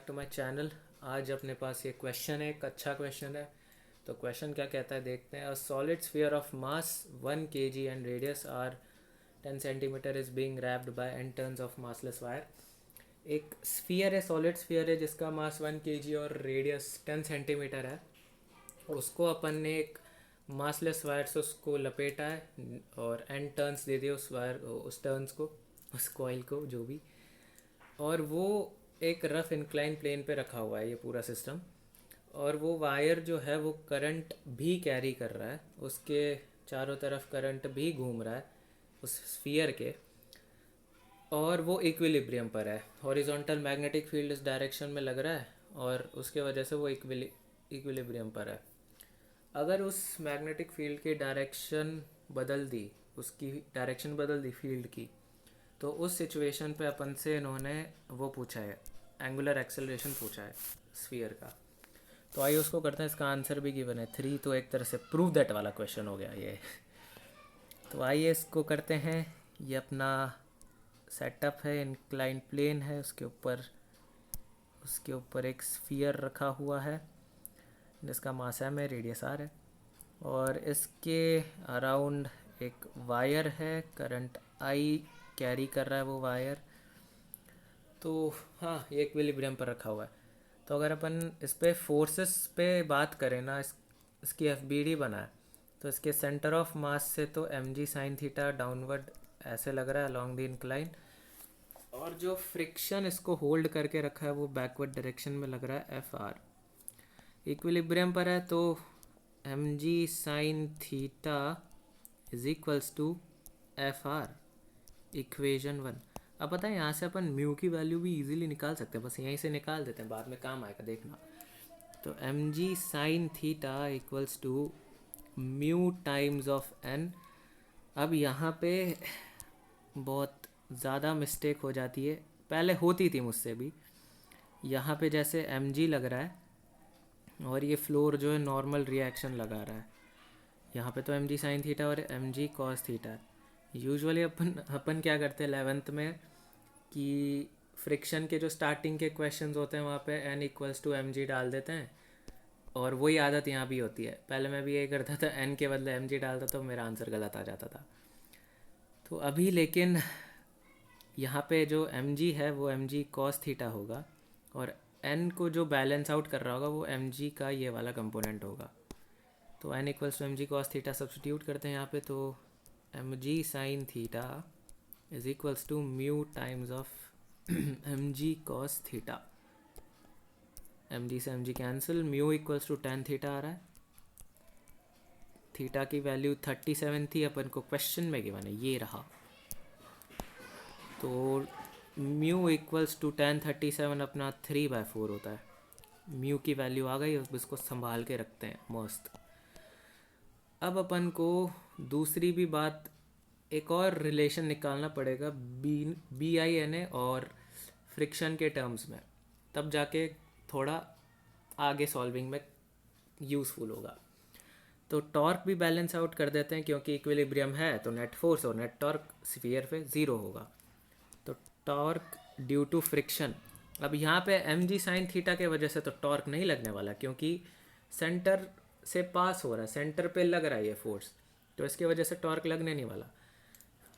To my channel. आज अपने पास ये क्वेश्चन है, एक अच्छा क्वेश्चन है। तो क्वेश्चन क्या कहता है देखते हैं। A solid sphere of mass 1 kg and radius r 10 centimetre is being wrapped by n turns of massless wire. एक स्फीयर है, सॉलिड स्फीयर है जिसका मास 1 kg और रेडियस 10 सेंटीमीटर है। उसको अपन ने एक मासलेस वायर से उसको लपेटा है और n टर्न्स दे दिए उस वायर, उस टर्न्स को, उस कॉइल को, जो भी। और वो एक रफ इंक्लाइन प्लेन पे रखा हुआ है ये पूरा सिस्टम। और वो वायर जो है वो करंट भी कैरी कर रहा है, उसके चारों तरफ करंट भी घूम रहा है उस स्फीयर के। और वो इक्विलिब्रियम पर है, हॉरिजॉन्टल मैग्नेटिक फील्ड इस डायरेक्शन में लग रहा है और उसके वजह से वो इक्विलिब्रियम पर है। अगर उस मैग्नेटिक फील्ड की डायरेक्शन बदल दी, उसकी डायरेक्शन बदल दी फील्ड की, तो उस सिचुएशन पे अपन से इन्होंने वो पूछा है, एंगुलर एक्सेलरेशन पूछा है स्फीयर का। तो आइए उसको करते हैं। इसका आंसर भी गिवन है 3, तो एक तरह से प्रूव दैट वाला क्वेश्चन हो गया ये। तो आइए इसको करते हैं। ये अपना सेटअप है, इंक्लाइन प्लेन है, उसके ऊपर एक स्फीयर रखा हुआ है जिसका मास m है, रेडियस r है। और इसके अराउंड एक वायर है, करंट I कैरी कर रहा है वो वायर। तो हाँ, ये इक्विलिब्रियम पर रखा हुआ है। तो अगर अपन इस पे फोर्सेस पे बात करें ना, इसकी एफ बना है, तो इसके सेंटर ऑफ मास से तो mg साइन थीटा डाउनवर्ड ऐसे लग रहा है अलॉन्ग द इंक्लाइन। और जो फ्रिक्शन इसको होल्ड करके रखा है वो बैकवर्ड डायरेक्शन में लग रहा है Fr। इक्विलिब्रियम पर है तो mg sine theta is equals to Fr, equation 1। अब पता है यहाँ से अपन म्यू की वैल्यू भी इजीली निकाल सकते हैं, बस यहीं से निकाल देते हैं, बाद में काम आएगा, देखना। तो mg sine theta equals to mu times of n। अब यहाँ पे बहुत ज़्यादा मिस्टेक हो जाती है, पहले होती थी मुझसे भी। यहाँ पे जैसे mg लग रहा है और ये फ्लोर जो है नॉर्मल रिएक्शन लगा रहा है। यहाँ पे तो mg साइन थीटा और mg कॉस थीटा है। यूजुअली अपन क्या करते हैं 11th में कि फ्रिक्शन के जो स्टार्टिंग के क्वेश्चंस होते हैं वहाँ पे n इक्वल्स टू mg डाल देते हैं। और वही आदत यहाँ भी होती है, पहले मैं भी यही करता था, n के बदले mg डालता तो मेरा आंसर गलत आ जाता था। तो अभी लेकिन यहाँ पे जो mg है वो mg cos थीटा होगा और n को जो बैलेंस आउट कर रहा होगा वो mg का ये वाला कंपोनेंट होगा। तो n equals to mg cos theta substitute करते हैं यहाँ पे, तो mg sine theta is equals to mu times of mg cos theta. mg से mg cancel, mu equals to tan theta आ रहा है। थीटा की वैल्यू 37 थी, अपन को क्वेश्चन में गिवन है, ये रहा। तो म्यू इक्वल्स टू tan 37 अपना 3/4 होता है। म्यू की वैल्यू आ गई, इसको संभाल के रखते हैं मस्त। अब अपन को दूसरी भी बात, एक और रिलेशन निकालना पड़ेगा BI/NA और फ्रिक्शन के टर्म्स में, तब जाके थोड़ा आगे सॉल्विंग में यूज़फुल होगा। तो टॉर्क भी बैलेंस आउट कर देते हैं, क्योंकि इक्विलिब्रियम है तो नेट फोर्स और नेट टॉर्क स्फीयर पे 0 होगा। तो टॉर्क ड्यू टू फ्रिक्शन, अब यहाँ पे mg साइन थीटा के वजह से तो टॉर्क नहीं लगने वाला, क्योंकि सेंटर से पास हो रहा है, सेंटर पे लग रहा है ये फोर्स, तो इसके वजह से टॉर्क लगने नहीं वाला।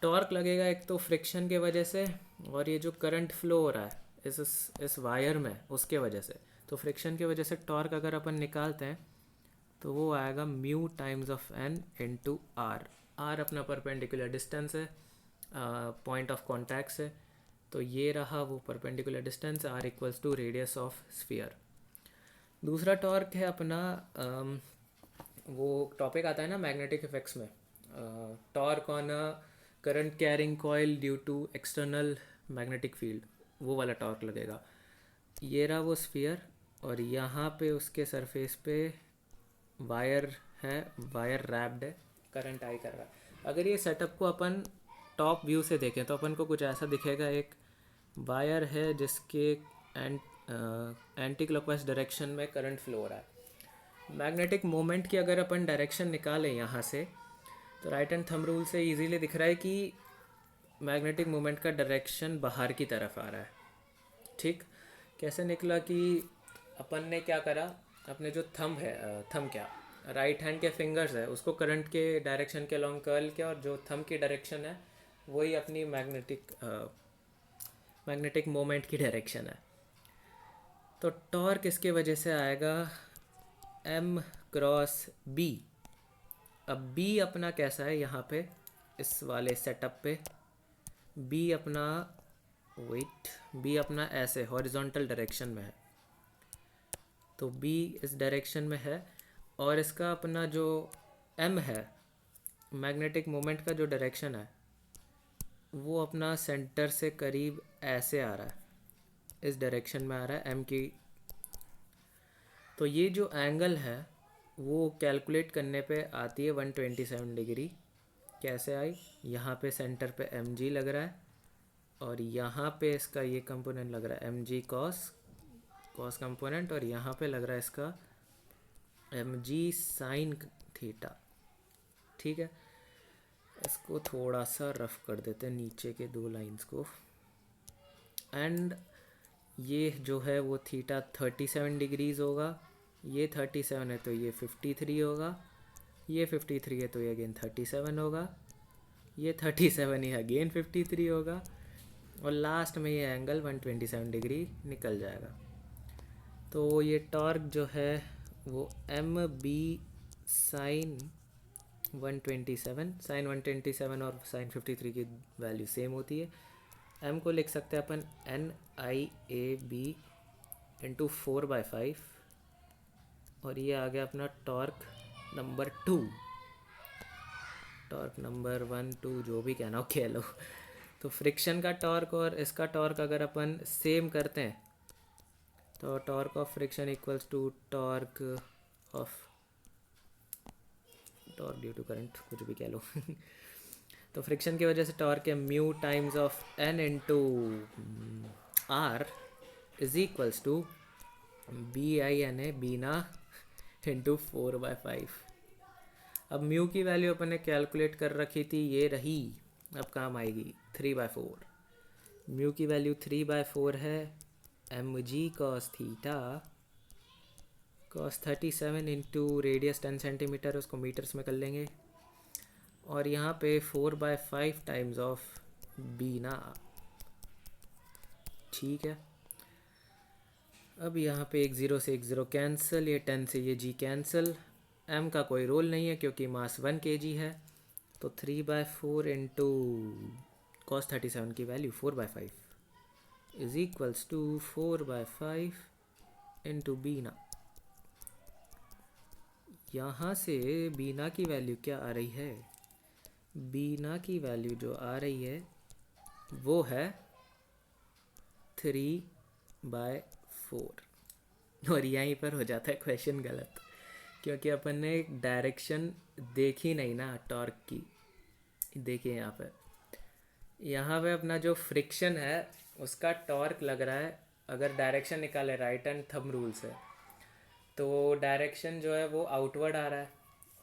टॉर्क लगेगा एक तो फ्रिक्शन के वजह से, और ये जो करंट फ्लो हो रहा है इस वायर में उसके वजह से। तो फ्रिक्शन की वजह से टॉर्क अगर अपन निकालते हैं तो वो आएगा mu times of n into r. R अपना परपेंडिकुलर डिस्टेंस है, पॉइंट ऑफ कॉन्टैक्ट से, तो ये रहा वो perpendicular distance, r equals to radius of sphere. दूसरा टॉर्क है अपना, वो टॉपिक आता है ना मैग्नेटिक इफेक्ट्स में, torque on a current carrying coil due to external magnetic field, वो वाला टॉर्क लगेगा। ये रहा वो स्फीयर और यहाँ पे उसके सरफेस पे वायर है, वायर रैप्ड है, करंट आई कर रहा है। अगर ये सेटअप को अपन टॉप व्यू से देखें तो अपन को कुछ ऐसा दिखेगा, एक वायर है जिसके एंटी क्लॉकवाइज डायरेक्शन में करंट फ्लो हो रहा है। मैग्नेटिक मोमेंट की अगर अपन डायरेक्शन निकालें यहाँ से, तो राइट एंड थंब रूल से इजीली दिख रहा है कि मैग्नेटिक मोमेंट का डायरेक्शन बाहर की तरफ आ रहा है, ठीक। कैसे निकला कि अपन ने क्या करा, अपने जो थंब है, थंब क्या, राइट हैंड के फिंगर्स है, उसको करंट के डायरेक्शन के अलॉन्ग कर्ल किया, और जो थंब की डायरेक्शन है वही अपनी मैग्नेटिक मोमेंट की डायरेक्शन है। तो टॉर्क इसके वजह से आएगा एम क्रॉस बी। अब बी अपना कैसा है यहाँ पे, इस वाले सेटअप पे बी अपना, बी अपना ऐसे हॉरिजॉन्टल डायरेक्शन में है, तो बी इस डायरेक्शन में है, और इसका अपना जो एम है, मैग्नेटिक मोमेंट का जो डायरेक्शन है, वो अपना सेंटर से करीब ऐसे आ रहा है, इस डायरेक्शन में आ रहा है एम की। तो ये जो एंगल है वो कैलकुलेट करने पे आती है 127 डिग्री। कैसे आई, यहाँ पे सेंटर पे एम जी लग रहा है, और यहाँ पे इसका ये कंपोनेंट लग रहा है एम जी कॉस कंपोनेंट, और यहाँ पे लग रहा है इसका एम जी साइन थीटा। ठीक है, इसको थोड़ा सा रफ कर देते हैं नीचे के दो लाइंस को। एंड ये जो है वो थीटा 37 डिग्रीज होगा, ये 37 है तो ये 53 होगा, ये 53 है तो ये अगेन 37 होगा, ये 37 ही अगेन 53 होगा, और लास्ट में ये एंगल 127 डिग्री निकल जाएगा। तो ये टॉर्क जो है वो एम बी साइन 127, साइन 127 और साइन 53 की वैल्यू सेम होती है। एम को लिख सकते हैं अपन n i a b into 4/5, और ये आ गया अपना टॉर्क नंबर 2, टॉर्क नंबर 1 2 जो भी कहना हो कह लो। तो फ्रिक्शन का टॉर्क और इसका टॉर्क अगर अपन सेम करते हैं तो torque of friction equals to torque due to current, कुछ भी कह लो। तो फ्रिक्शन की वजह से टॉर्क है mu times of n into r is equals to b i n a बीना इंटू 4/5। अब म्यू की वैल्यू अपन ने कैलकुलेट कर रखी थी, ये रही, अब काम आएगी 3/4। म्यू की वैल्यू 3/4 है, m g cos theta cos 37 into radius 10 centimetre, उसको मीटर्स में कर लेंगे, और यहाँ पे 4/5 टाइम्स ऑफ बीना। ठीक है, अब यहाँ पे 1 0 से 1 0 कैंसिल, ये 10 से ये जी कैंसिल, एम का कोई रोल नहीं है क्योंकि मास 1 kg है, तो 3/4 इंटू कॉस 37 की value 4/5 is equals to 4/5 into बीना। यहाँ से बीना की वैल्यू क्या आ रही है, बीना की वैल्यू जो आ रही है वो है 3/4, और यहीं पर हो जाता है क्वेश्चन गलत, क्योंकि अपन ने डायरेक्शन देखी नहीं ना टॉर्क की। देखिए यहाँ पे अपना जो फ्रिक्शन है उसका टॉर्क लग रहा है, अगर डायरेक्शन निकाले राइट हैंड थंब रूल से, तो डायरेक्शन जो है वो आउटवर्ड आ रहा है,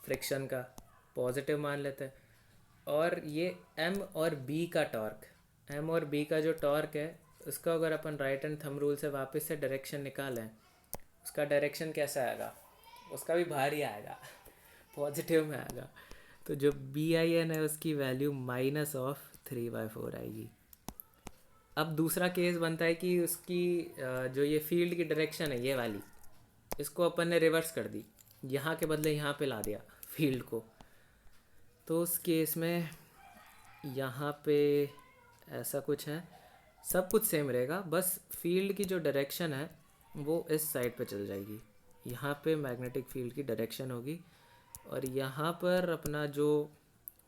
फ्रिक्शन का पॉजिटिव मान लेते हैं, और ये एम और बी का टॉर्क, एम और बी का जो टॉर्क है उसका अगर अपन राइट हैंड थंब रूल से वापस से डायरेक्शन निकालें, उसका डायरेक्शन कैसा आएगा, उसका भी भारी आएगा, पॉजिटिव में आएगा। तो जो बी आई एन है उसकी वैल्यू -3/4 आएगी। अब दूसरा केस बनता है कि उसकी जो ये फील्ड की डायरेक्शन है ये वाली, इसको अपन ने रिवर्स कर दी, यहाँ के बदले यहाँ पे ला दिया फील्ड को, तो उस केस में यहाँ पे ऐसा कुछ है, सब कुछ सेम रहेगा, बस फील्ड की जो डायरेक्शन है वो इस साइड पे चल जाएगी, यहाँ पे मैग्नेटिक फील्ड की डायरेक्शन होगी, और यहाँ पर अपना जो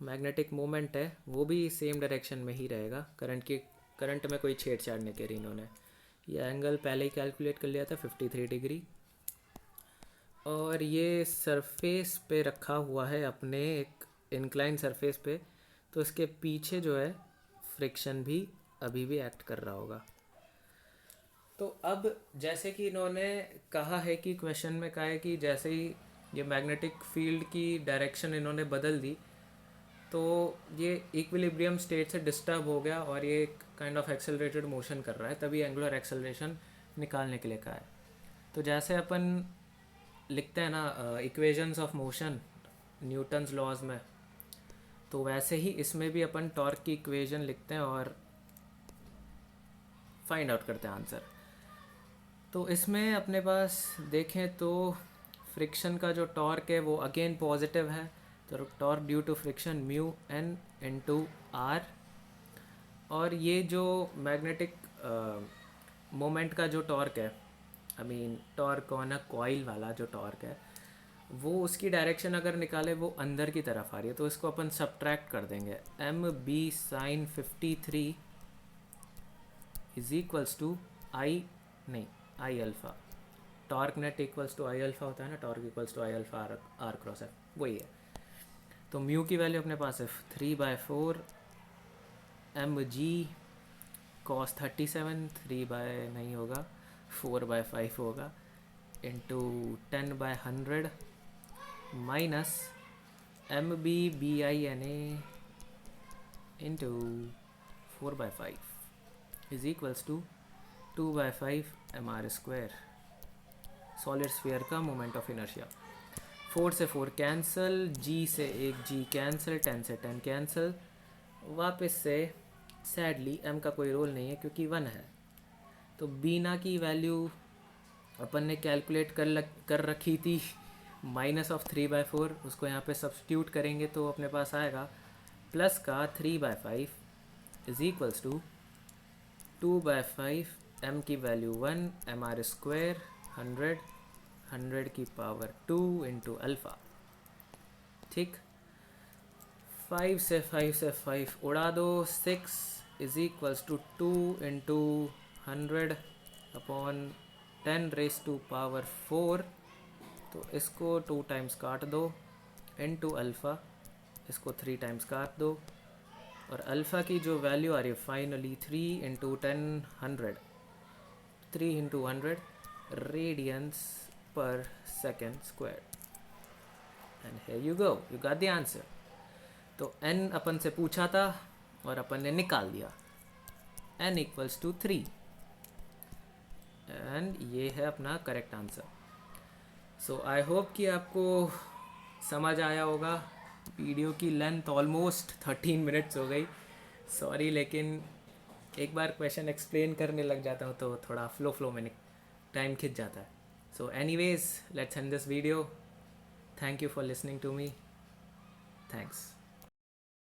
मैग्नेटिक मोमेंट है वो भी सेम डायरेक्शन में ही रहेगा। करंट में कोई छेड़छाड़ नहीं करी इन्होंने, ये एंगल पहले ही कैलकुलेट कर लिया था 53 डिग्री, और ये सरफेस पे रखा हुआ है अपने एक इंक्लाइन सरफेस पे, तो इसके पीछे जो है फ्रिक्शन भी अभी भी एक्ट कर रहा होगा। तो अब जैसे कि इन्होंने कहा है कि क्वेश्चन में कहा है कि जैसे ही ये मैग्नेटिक फील्ड की डायरेक्शन इन्होंने बदल दी तो ये इक्विलिब्रियम स्टेट से डिस्टर्ब हो गया और ये काइंड ऑफ एक्सेलरेटेड मोशन कर रहा है, तभी एंगुलर एक्सेलरेशन निकालने के लिए कहा है। तो जैसे अपन लिखते हैं ना equations of motion Newton's laws में, तो वैसे ही इसमें भी अपन टॉर्क की इक्वेशन लिखते हैं और फाइंड आउट करते हैं आंसर। तो इसमें अपने पास देखें तो फ्रिक्शन का जो टॉर्क है वो अगेन पॉजिटिव है, तो torque due to friction mu n into r. और ये जो मैग्नेटिक मोमेंट का जो टॉर्क है, I mean torque on a coil वाला जो टॉर्क है, वो उसकी डायरेक्शन अगर निकाले वो अंदर की तरफ आ रही है, तो इसको अपन सब्ट्रैक्ट कर देंगे। M b sine 53 is equals to I, नहीं I alpha, torque net equals to I alpha होता है ना, torque equals to I alpha r cross F, वही है। तो म्यू की वैल्यू अपने पास है 3/4 एम जी कॉस 37, 3 नहीं होगा 4/5 होगा, into 10/100 minus m b i n a into 4/5 is equals to 2/5 m r square, solid sphere का मोमेंट ऑफ इनर्शिया। 4 से 4 कैंसिल, जी से एक जी कैंसिल, 10 से 10 कैंसिल, वापस से सैडली एम का कोई रोल नहीं है क्योंकि 1 है। तो बीना की वैल्यू अपन ने कैलकुलेट कर रखी थी -3/4, उसको यहाँ पे सब्स्टिट्यूट करेंगे तो अपने पास आएगा प्लस का 3/5 इज इक्वल्स टू 2/5 एम की वैल्यू 1 एम आर स्क्वायर 100 की पावर 2 इंटू अल्फ़ा। ठीक, 5 से 5 उड़ा दो, 6 is equals to 2 into 100 upon 10⁻⁴। तो इसको 2 टाइम्स काट दो, इंटू अल्फ़ा, इसको 3 टाइम्स काट दो, और अल्फ़ा की जो वैल्यू आ रही है फाइनली 3 इंटू 10 3 इंटू 100 रेडियंस पर second square. And here you go, you got the answer. तो n अपन से पूछा था और अपन ने निकाल दिया, n इक्वल्स टू 3, एंड ये है अपना correct answer. So I hope कि आपको समझ आया होगा। वीडियो की लेंथ ऑलमोस्ट 13 मिनट्स हो गई, सॉरी, लेकिन एक बार क्वेश्चन एक्सप्लेन करने लग जाता हूँ तो थोड़ा फ्लो में टाइम खिंच जाता है। So anyways, let's end this video. Thank you for listening to me, thanks.